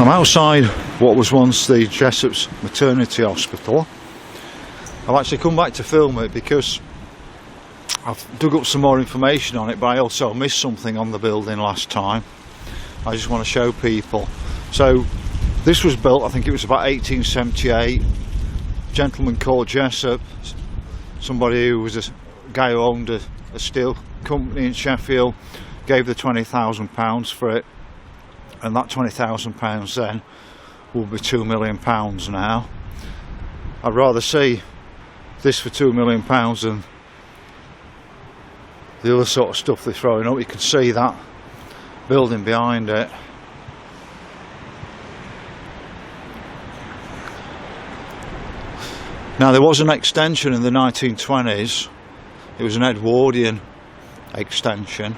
I'm outside what was once the Jessops maternity hospital. I've actually come back to film it because I've dug up some more information on it, but I also missed something on the building last time. I just want to show people. So this was built, I think it was about 1878. A gentleman called Jessop, somebody who was a guy who owned a steel company in Sheffield, gave the £20,000 for it, and that £20,000 then will be £2 million now. I'd rather see this for £2 million than the other sort of stuff they're throwing up. You can see that building behind it. Now there was an extension in the 1920s. It was an Edwardian extension.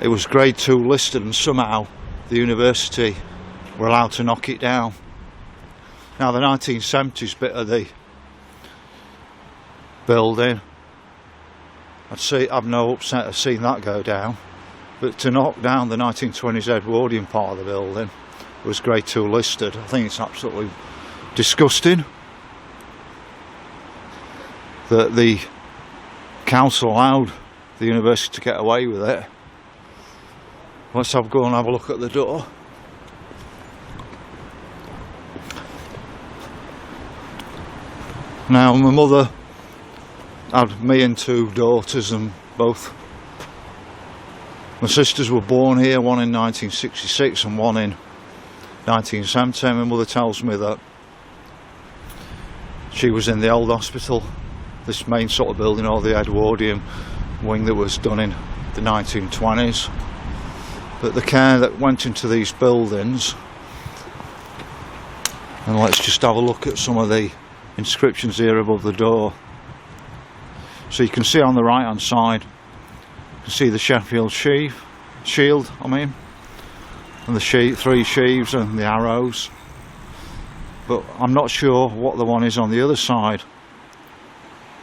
It was grade 2 listed, and somehow the university were allowed to knock it down. Now the 1970s bit of the building, I've no upset of seeing that go down, but to knock down the 1920s Edwardian part of the building was grade 2 listed. I think it's absolutely disgusting that the council allowed the university to get away with it. Let's go and have a look at the door. Now my mother had me and 2 daughters, and both my sisters were born here, one in 1966 and one in 1970. My mother tells me that she was in the old hospital, this main sort of building, or the Edwardian wing that was done in the 1920s. But the care that went into these buildings, and let's just have a look at some of the inscriptions here above the door. So you can see on the right hand side, you can see the Sheffield shield, and the 3 sheaves and the arrows, but I'm not sure what the one is on the other side.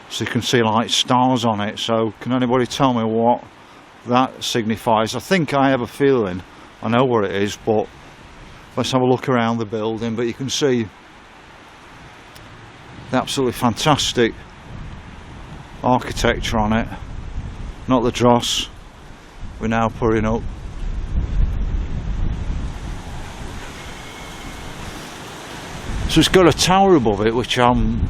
So you can see like stars on it. So can anybody tell me what that signifies? I think I have a feeling I know what it is, but let's have a look around the building. But you can see the absolutely fantastic architecture on it, not the dross we're now putting up. So it's got a tower above it, which I'm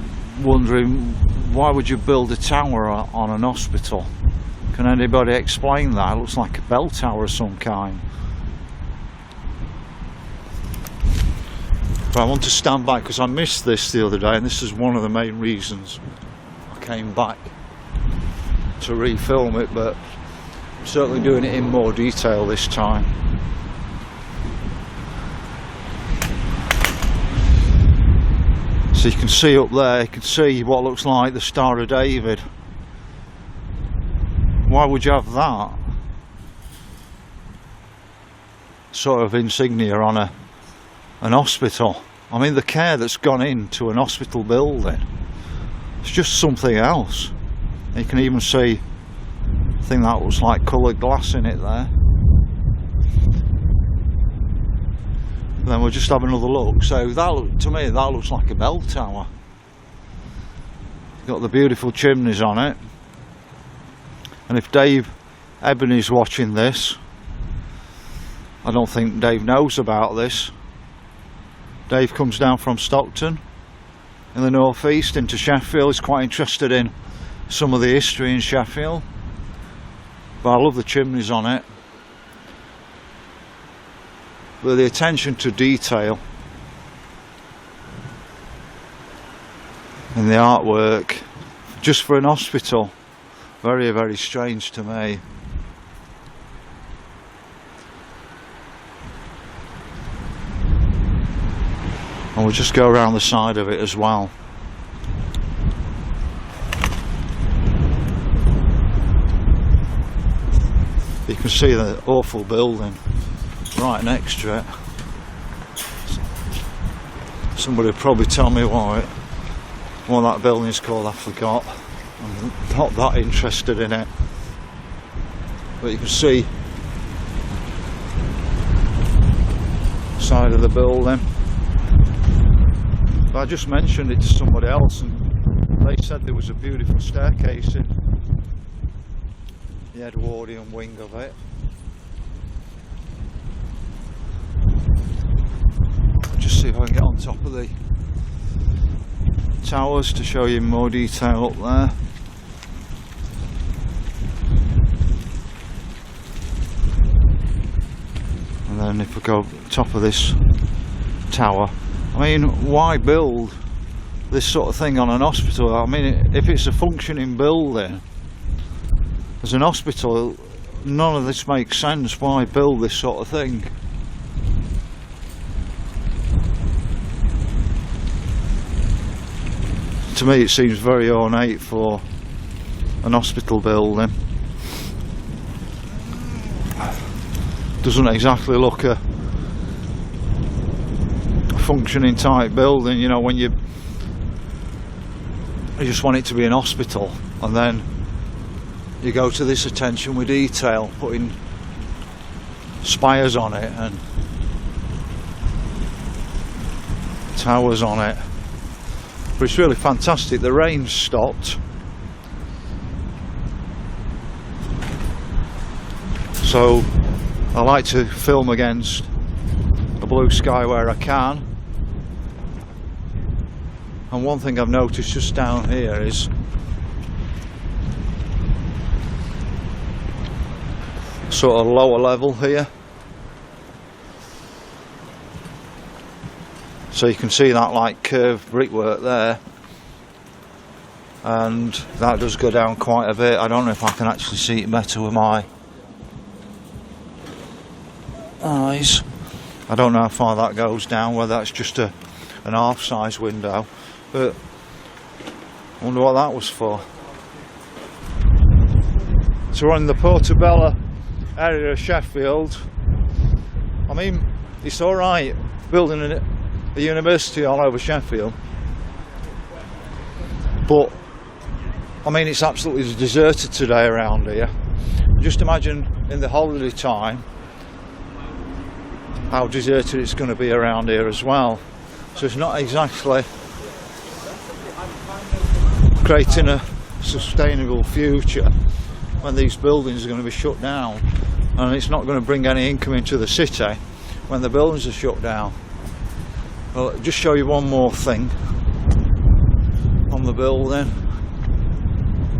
wondering, why would you build a tower on an hospital? Can anybody explain that? It looks like a bell tower of some kind. But I want to stand back because I missed this the other day, and this is one of the main reasons I came back to refilm it, but I'm certainly doing it in more detail this time. So you can see up there, you can see what looks like the Star of David. Why would you have that sort of insignia on an hospital? I mean, the care that's gone into an hospital building, it's just something else. You can even see, I think that was like coloured glass in it there. And then we'll just have another look. So that, to me, that looks like a bell tower. Got the beautiful chimneys on it. And if Dave Ebony's watching this, I don't think Dave knows about this. Dave comes down from Stockton in the northeast into Sheffield. He's quite interested in some of the history in Sheffield. But I love the chimneys on it. But the attention to detail and the artwork, just for an hospital, very, very strange to me. And we'll just go around the side of it as well. You can see the awful building right next to it. Somebody will probably tell me what that building is called. I forgot. I'm not that interested in it. But you can see outside of the building. But I just mentioned it to somebody else and they said there was a beautiful staircase in the Edwardian wing of it. Just see if I can get on top of the towers to show you more detail up there. And then if we go top of this tower, I mean, why build this sort of thing on an hospital? I mean, if it's a functioning building as an hospital, none of this makes sense. Why build this sort of thing? To me it seems very ornate for an hospital building. Doesn't exactly look a functioning type building, you know, when you just want it to be an hospital, and then you go to this attention with detail, putting spires on it and towers on it. But it's really fantastic. The rain's stopped, so I like to film against a blue sky where I can. And one thing I've noticed just down here is sort of lower level here, so you can see that like curved brickwork there, and that does go down quite a bit. I don't know if I can actually see it better with my eyes. I don't know how far that goes down, whether that's just an half size window, but I wonder what that was for. So we're in the Portobello area of Sheffield. I mean, it's alright building a university all over Sheffield, but I mean, it's absolutely deserted today around here. Just imagine in the holiday time how deserted it's going to be around here as well. So it's not exactly creating a sustainable future when these buildings are going to be shut down, and it's not going to bring any income into the city when the buildings are shut down. Well, just show you one more thing on the building.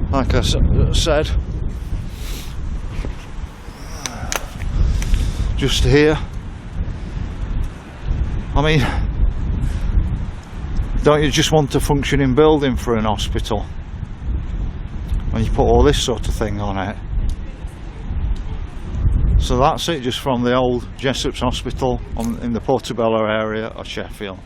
Like I said, just here, I mean, don't you just want a functioning building for an hospital when you put all this sort of thing on it? So that's it, just from the old Jessops Hospital in the Portobello area of Sheffield.